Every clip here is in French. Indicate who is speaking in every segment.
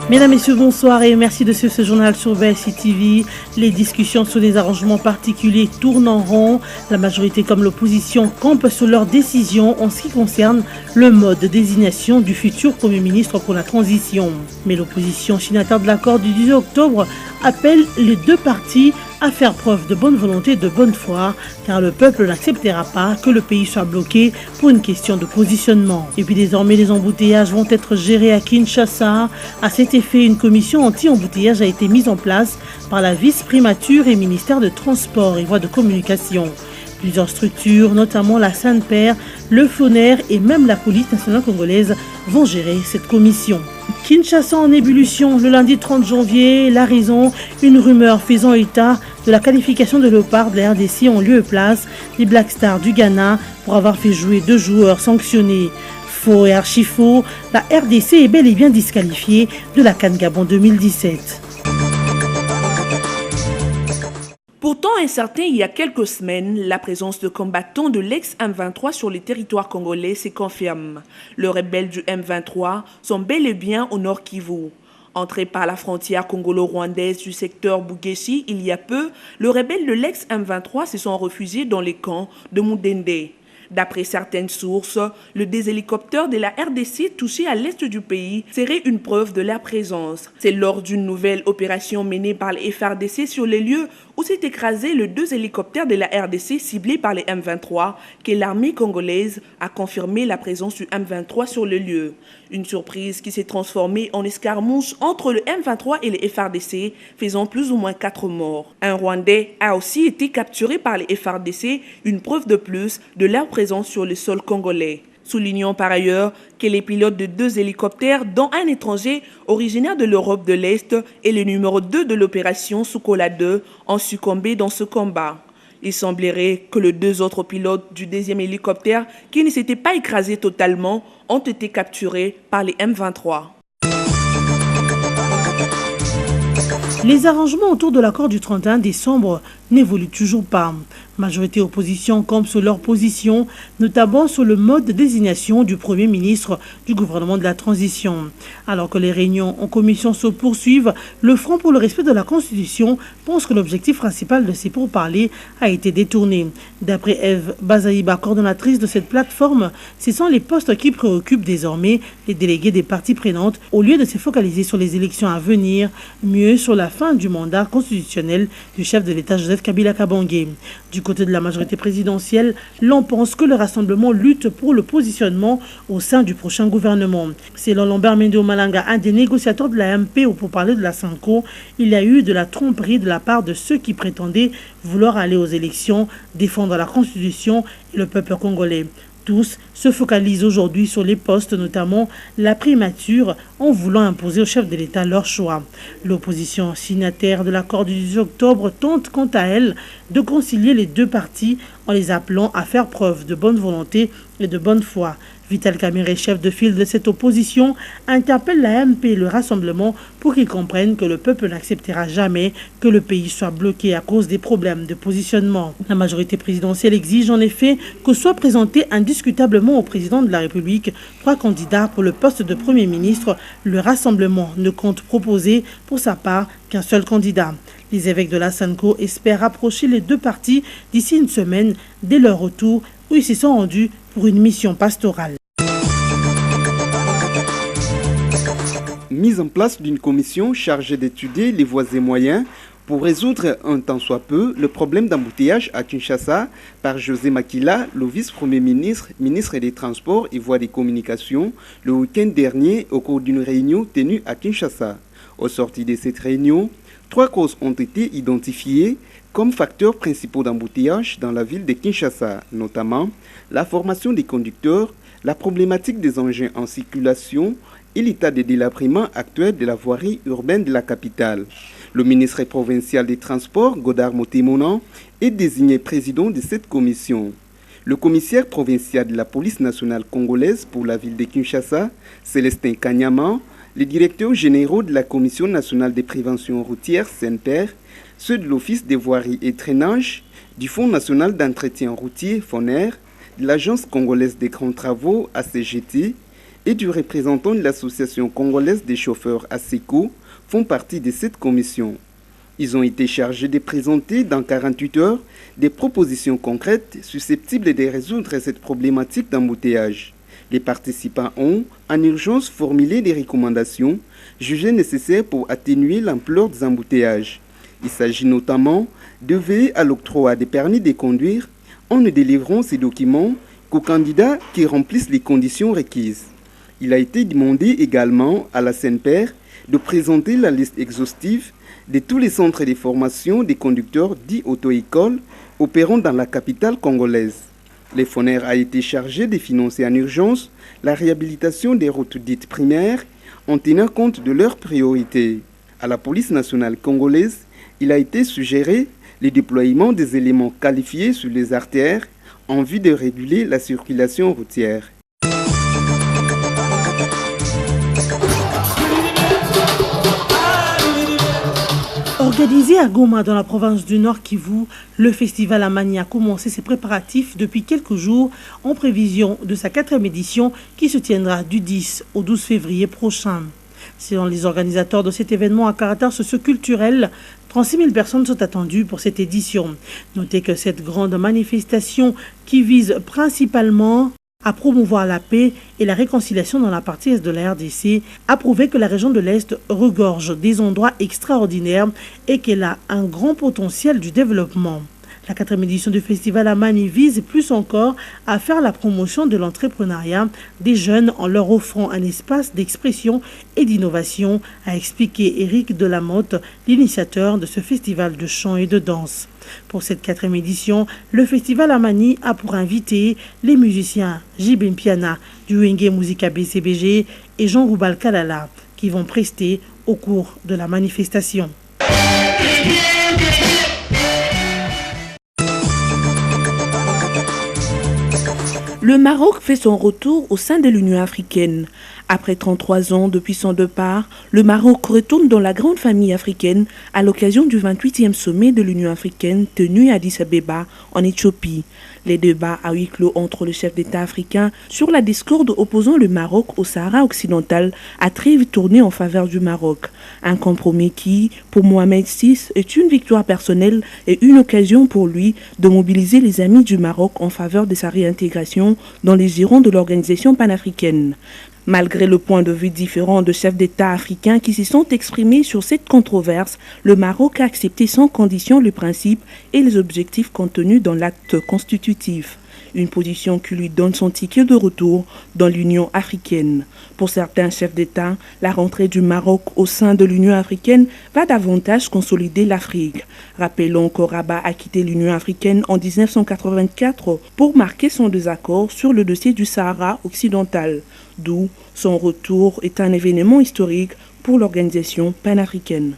Speaker 1: Mesdames, Messieurs, bonsoir et merci de suivre ce journal sur BSI TV. Les discussions sur les arrangements particuliers tournent en rond. La majorité comme l'opposition campent sur leurs décisions en ce qui concerne le mode de désignation du futur Premier ministre pour la transition. Mais l'opposition signataire de l'accord du 18 octobre appelle les deux partis à faire preuve de bonne volonté et de bonne foi, car le peuple n'acceptera pas que le pays soit bloqué pour une question de positionnement. Et puis désormais, les embouteillages vont être gérés à Kinshasa. À cet effet, une commission anti-embouteillage a été mise en place par la vice-primature et ministère de Transport et Voies de Communication. Plusieurs structures, notamment la SANPER, le FONER et même la police nationale congolaise vont gérer cette commission. Kinshasa en ébullition le lundi 30 janvier, la raison, une rumeur faisant état de la qualification de Léopard de la RDC en lieu et place des Black Stars du Ghana pour avoir fait jouer 2 joueurs sanctionnés. Faux et archi-faux, la RDC est bel et bien disqualifiée de la CAN Gabon 2017.
Speaker 2: Pourtant incertain il y a quelques semaines, la présence de combattants de l'ex-M23 sur les territoires congolais se confirme. Les rebelles du M23 sont bel et bien au nord Kivu. Entrés par la frontière congolo-rwandaise du secteur Bugeshi il y a peu, les rebelles de l'ex-M23 se sont réfugiés dans les camps de Mudende. D'après certaines sources, le déshélicoptère de la RDC touché à l'est du pays serait une preuve de leur présence. C'est lors d'une nouvelle opération menée par les FARDC sur les lieux où s'est écrasé le 2 hélicoptères de la RDC ciblés par les M23 que l'armée congolaise a confirmé la présence du M23 sur le lieu. Une surprise qui s'est transformée en escarmouche entre le M23 et les FARDC, faisant plus ou moins 4 morts. Un Rwandais a aussi été capturé par les FARDC, une preuve de plus de leur présence sur le sol congolais. Soulignons par ailleurs que les pilotes de 2 hélicoptères, dont un étranger originaire de l'Europe de l'Est et le numéro 2 de l'opération Sukola 2, ont succombé dans ce combat. Il semblerait que les 2 autres pilotes du 2e hélicoptère, qui ne s'étaient pas écrasés totalement, ont été capturés par les M23.
Speaker 1: Les arrangements autour de l'accord du 31 décembre n'évoluent toujours pas. Majorité opposition campe sur leur position, notamment sur le mode de désignation du Premier ministre du gouvernement de la transition. Alors que les réunions en commission se poursuivent, le Front pour le respect de la Constitution pense que l'objectif principal de ces pourparlers a été détourné. D'après Eve Bazaïba, coordonnatrice de cette plateforme, ce sont les postes qui préoccupent désormais les délégués des parties prenantes au lieu de se focaliser sur les élections à venir, mieux sur la fin du mandat constitutionnel du chef de l'État Joseph Kabila Kabange. Du côté de la majorité présidentielle, l'on pense que le rassemblement lutte pour le positionnement au sein du prochain gouvernement. Selon Lambert Mende Malanga, un des négociateurs de la MP pour parler de la Sanko, il y a eu de la tromperie de la part de ceux qui prétendaient vouloir aller aux élections, défendre la Constitution et le peuple congolais. Tous se focalisent aujourd'hui sur les postes, notamment la primature, en voulant imposer au chef de l'État leur choix. L'opposition signataire de l'accord du 18 octobre tente quant à elle de concilier les deux partis en les appelant à faire preuve de bonne volonté et de bonne foi. Vital Kamerhe, chef de file de cette opposition, interpelle la MP et le Rassemblement pour qu'ils comprennent que le peuple n'acceptera jamais que le pays soit bloqué à cause des problèmes de positionnement. La majorité présidentielle exige en effet que soient présentés indiscutablement au président de la République 3 candidats pour le poste de Premier ministre. Le Rassemblement ne compte proposer pour sa part qu'un seul candidat. Les évêques de la Sanko espèrent rapprocher les deux partis d'ici une semaine dès leur retour où ils s'y sont rendus pour une mission pastorale.
Speaker 3: Mise en place d'une commission chargée d'étudier les voies et moyens pour résoudre un tant soit peu le problème d'embouteillage à Kinshasa par José Makila, le vice-premier ministre, ministre des Transports et Voies des Communications, le week-end dernier au cours d'une réunion tenue à Kinshasa. Au sorti de cette réunion, 3 causes ont été identifiées comme facteurs principaux d'embouteillage dans la ville de Kinshasa, notamment la formation des conducteurs, la problématique des engins en circulation et l'état de délabrement actuel de la voirie urbaine de la capitale. Le ministre provincial des Transports, Godard Motemonan, est désigné président de cette commission. Le commissaire provincial de la police nationale congolaise pour la ville de Kinshasa, Célestin Kanyama, les directeurs généraux de la Commission nationale de prévention routière, SENPER, ceux de l'Office des voiries et traînages, du Fonds national d'entretien routier, FONER, de l'Agence congolaise des grands travaux, ACGT, et du représentant de l'association congolaise des chauffeurs ASECO font partie de cette commission. Ils ont été chargés de présenter dans 48 heures des propositions concrètes susceptibles de résoudre cette problématique d'embouteillage. Les participants ont, en urgence, formulé des recommandations jugées nécessaires pour atténuer l'ampleur des embouteillages. Il s'agit notamment de veiller à l'octroi des permis de conduire en ne délivrant ces documents qu'aux candidats qui remplissent les conditions requises. Il a été demandé également à la CNPR de présenter la liste exhaustive de tous les centres de formation des conducteurs dits auto-écoles opérant dans la capitale congolaise. Le FONER a été chargé de financer en urgence la réhabilitation des routes dites primaires en tenant compte de leurs priorités. À la police nationale congolaise, il a été suggéré le déploiement des éléments qualifiés sur les artères en vue de réguler la circulation routière.
Speaker 1: Organisé à Goma, dans la province du Nord Kivu, le festival Amani a commencé ses préparatifs depuis quelques jours en prévision de sa 4e édition qui se tiendra du 10 au 12 février prochain. Selon les organisateurs de cet événement à caractère socio-culturel, 36 000 personnes sont attendues pour cette édition. Notez que cette grande manifestation qui vise principalement à promouvoir la paix et la réconciliation dans la partie est de la RDC, a prouvé que la région de l'Est regorge des endroits extraordinaires et qu'elle a un grand potentiel du développement. La 4e édition du festival Amani vise plus encore à faire la promotion de l'entrepreneuriat des jeunes en leur offrant un espace d'expression et d'innovation, a expliqué Éric Delamotte, l'initiateur de ce festival de chant et de danse. Pour cette 4e édition, le festival Amani a pour invité les musiciens Jibin Piana du Wenge Musica BCBG et Jean Roubal Kalala qui vont prester au cours de la manifestation.
Speaker 2: Le Maroc fait son retour au sein de l'Union africaine. Après 33 ans depuis son départ, le Maroc retourne dans la grande famille africaine à l'occasion du 28e sommet de l'Union africaine tenu à Addis Abeba, en Éthiopie. Les débats à huis clos entre les chefs d'État africains sur la discorde opposant le Maroc au Sahara occidental a très vite tourné en faveur du Maroc. Un compromis qui, pour Mohamed VI, est une victoire personnelle et une occasion pour lui de mobiliser les amis du Maroc en faveur de sa réintégration dans les girons de l'organisation panafricaine. Malgré le point de vue différent de chefs d'État africains qui s'y sont exprimés sur cette controverse, le Maroc a accepté sans condition le principe et les objectifs contenus dans l'acte constitutif. Une position qui lui donne son ticket de retour dans l'Union africaine. Pour certains chefs d'État, la rentrée du Maroc au sein de l'Union africaine va davantage consolider l'Afrique. Rappelons que Rabat a quitté l'Union africaine en 1984 pour marquer son désaccord sur le dossier du Sahara occidental, d'où son retour est un événement historique pour l'organisation panafricaine.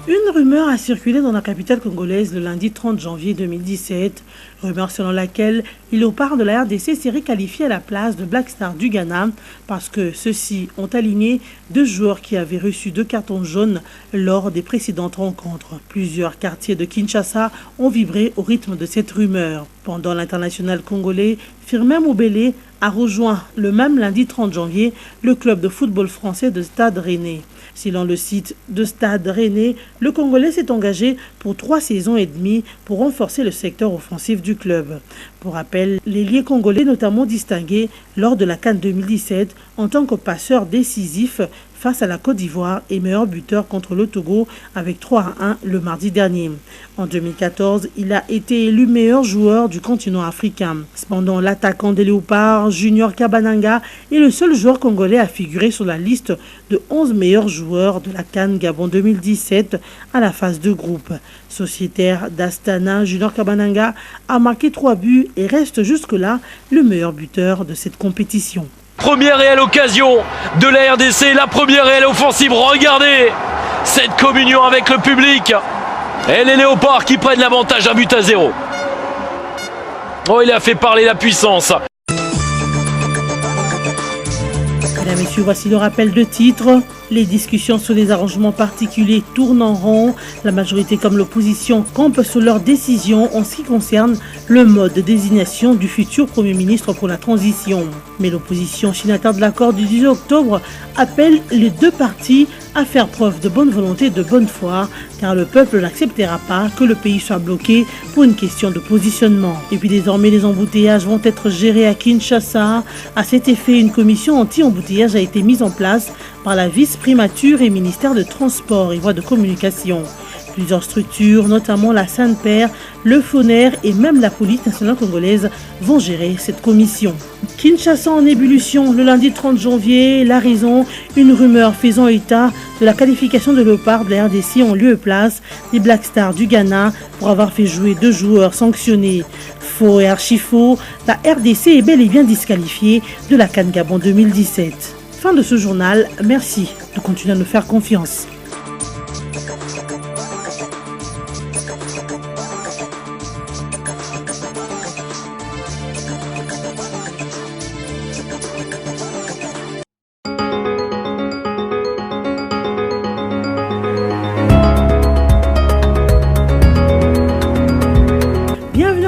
Speaker 1: Une rumeur a circulé dans la capitale congolaise le lundi 30 janvier 2017, rumeur selon laquelle les léopards de la RDC seraient qualifiés à la place de Black Star du Ghana parce que ceux-ci ont aligné 2 joueurs qui avaient reçu 2 cartons jaunes lors des précédentes rencontres. Plusieurs quartiers de Kinshasa ont vibré au rythme de cette rumeur. Pendant l'international congolais, Firmin Moubélé a rejoint le même lundi 30 janvier le club de football français de Stade Rennais. Selon le site de Stade Rennais, le Congolais s'est engagé pour 3 saisons et demie pour renforcer le secteur offensif du club. Pour rappel, l'ailier congolais notamment distingué lors de la CAN 2017 en tant que passeur décisif face à la Côte d'Ivoire et meilleur buteur contre le Togo avec 3-1 le mardi dernier. En 2014, il a été élu meilleur joueur du continent africain. Cependant, l'attaquant des Léopards, Junior Kabananga, est le seul joueur congolais à figurer sur la liste de 11 meilleurs joueurs de la CAN Gabon 2017 à la phase de groupe. Sociétaire d'Astana, Junior Kabananga a marqué 3 buts et reste jusque-là le meilleur buteur de cette compétition.
Speaker 4: Première réelle occasion de la RDC, la première réelle offensive. Regardez cette communion avec le public. Et les Léopards qui prennent l'avantage, 1-0. Oh, il a fait parler la puissance.
Speaker 1: Mesdames et messieurs, voici le rappel de titres. Les discussions sur les arrangements particuliers tournent en rond. La majorité comme l'opposition campent sur leurs décisions en ce qui concerne le mode de désignation du futur Premier ministre pour la transition. Mais l'opposition signataire de l'accord du 18 octobre appelle les deux parties à faire preuve de bonne volonté et de bonne foi, car le peuple n'acceptera pas que le pays soit bloqué pour une question de positionnement. Et puis désormais, les embouteillages vont être gérés à Kinshasa. À cet effet, une commission anti-embouteillage a été mise en place par la vice-primature et ministère de Transport et Voies de Communication. Plusieurs structures, notamment la Sainte-Père, le FONER et même la police nationale congolaise vont gérer cette commission. Kinshasa en ébullition le lundi 30 janvier. La raison, une rumeur faisant état de la qualification de Léopard de la RDC en lieu et place des Black Stars du Ghana pour avoir fait jouer 2 joueurs sanctionnés. Faux et archi-faux, la RDC est bel et bien disqualifiée de la CAN Gabon 2017. Fin de ce journal, merci de continuer à nous faire confiance.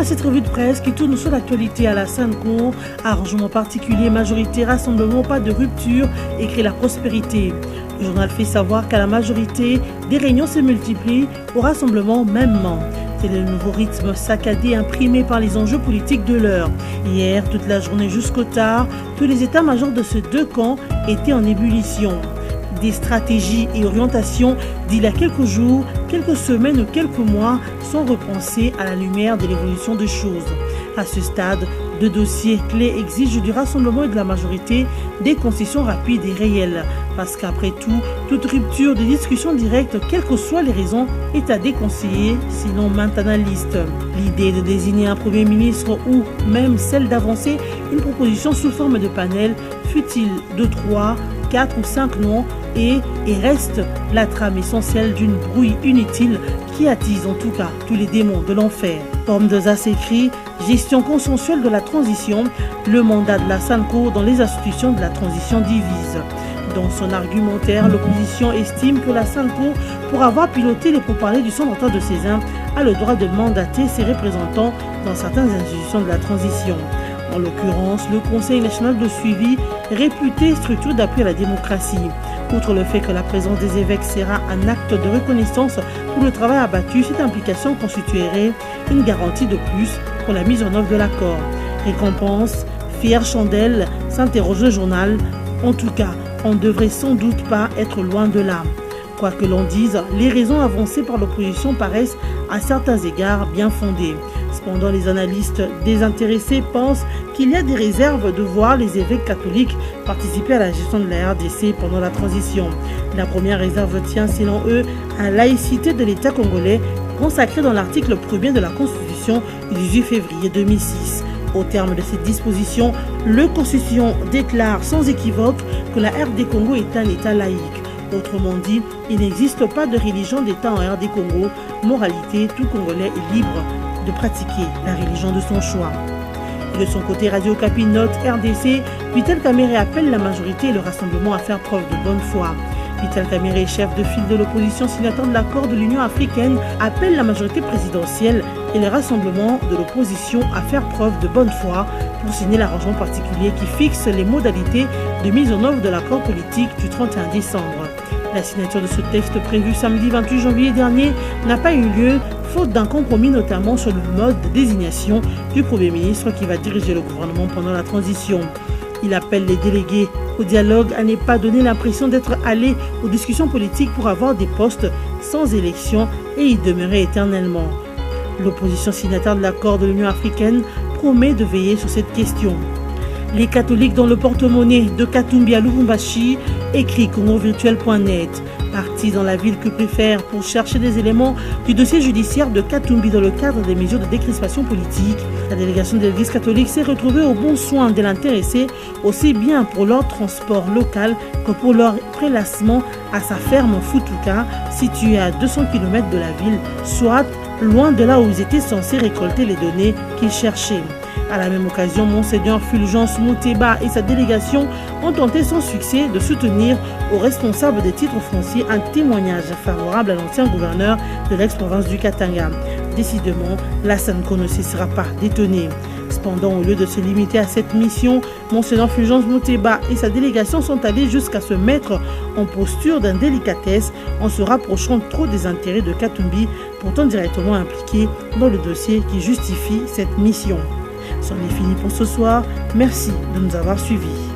Speaker 1: Cette revue de presse qui tourne sur l'actualité à la Sainte-Cour, arrangement particulier, majorité, rassemblement, pas de rupture, écrit la prospérité. Le journal fait savoir qu'à la majorité, des réunions se multiplient, au rassemblement mêmement. C'est le nouveau rythme saccadé imprimé par les enjeux politiques de l'heure. Hier, toute la journée jusqu'au tard, tous les états-majors de ces deux camps étaient en ébullition. Des stratégies et orientations d'il y a quelques jours, quelques semaines ou quelques mois sont repensées à la lumière de l'évolution des choses. À ce stade, 2 dossiers clés exigent du rassemblement et de la majorité des concessions rapides et réelles. Parce qu'après tout, toute rupture de discussion directe, quelles que soient les raisons, est à déconseiller, sinon maintes analystes. L'idée de désigner un Premier ministre ou même celle d'avancer une proposition sous forme de panel, fut-il de 3, 4 ou 5 noms, et reste la trame essentielle d'une brouille inutile qui attise en tout cas tous les démons de l'enfer. Forme de Zas écrit « Gestion consensuelle de la transition, le mandat de la Sainte-Cour dans les institutions de la transition divise ». Dans son argumentaire, l'opposition estime que la Sainte-Cour, pour avoir piloté les pourparlers du Centre de Cézanne, a le droit de mandater ses représentants dans certaines institutions de la transition. En l'occurrence, le Conseil national de suivi, réputé structure d'appui à la démocratie. Outre le fait que la présence des évêques sera un acte de reconnaissance pour le travail abattu, cette implication constituerait une garantie de plus pour la mise en œuvre de l'accord. Récompense, fière chandelle, s'interroge le journal. En tout cas, on ne devrait sans doute pas être loin de là. Quoi que l'on dise, les raisons avancées par l'opposition paraissent à certains égards bien fondées. Cependant, les analystes désintéressés pensent qu'il y a des réserves de voir les évêques catholiques participer à la gestion de la RDC pendant la transition. La première réserve tient, selon eux, à la laïcité de l'État congolais consacrée dans l'article 1er de la Constitution du 18 février 2006. Au terme de cette disposition, le Constitution déclare sans équivoque que la RD Congo est un État laïque. Autrement dit, il n'existe pas de religion d'État en RD Congo. Moralité, tout Congolais est libre de pratiquer la religion de son choix. Et de son côté, Radio Okapi note RDC, Vital Kamerhe appelle la majorité et le rassemblement à faire preuve de bonne foi. Vital Kamerhe, chef de file de l'opposition signataire de l'accord de l'Union africaine, appelle la majorité présidentielle et le rassemblement de l'opposition à faire preuve de bonne foi pour signer l'arrangement particulier qui fixe les modalités de mise en œuvre de l'accord politique du 31 décembre. La signature de ce texte prévu samedi 28 janvier dernier n'a pas eu lieu, faute d'un compromis notamment sur le mode de désignation du Premier ministre qui va diriger le gouvernement pendant la transition. Il appelle les délégués au dialogue à ne pas donner l'impression d'être allés aux discussions politiques pour avoir des postes sans élection et y demeurer éternellement. L'opposition signataire de l'accord de l'Union africaine promet de veiller sur cette question. Les catholiques dans le porte-monnaie de Katumbi à Lubumbashi, écrit congovirtuel.net. Partis dans la ville que préfère pour chercher des éléments du dossier judiciaire de Katumbi dans le cadre des mesures de décrispation politique, la délégation de l'Église catholique s'est retrouvée au bon soin de l'intéressé, aussi bien pour leur transport local que pour leur prélassement à sa ferme Futuka, située à 200 km de la ville, soit loin de là où ils étaient censés récolter les données qu'ils cherchaient. À la même occasion, Monseigneur Fulgence Moutéba et sa délégation ont tenté sans succès de soutenir aux responsables des titres fonciers un témoignage favorable à l'ancien gouverneur de l'ex-province du Katanga. Décidément, la SANCO ne cessera pas d'étonner. Cependant, au lieu de se limiter à cette mission, Monseigneur Fulgence Moutéba et sa délégation sont allés jusqu'à se mettre en posture d'indélicatesse en se rapprochant trop des intérêts de Katumbi, pourtant directement impliqués dans le dossier qui justifie cette mission. C'en est fini pour ce soir. Merci de nous avoir suivis.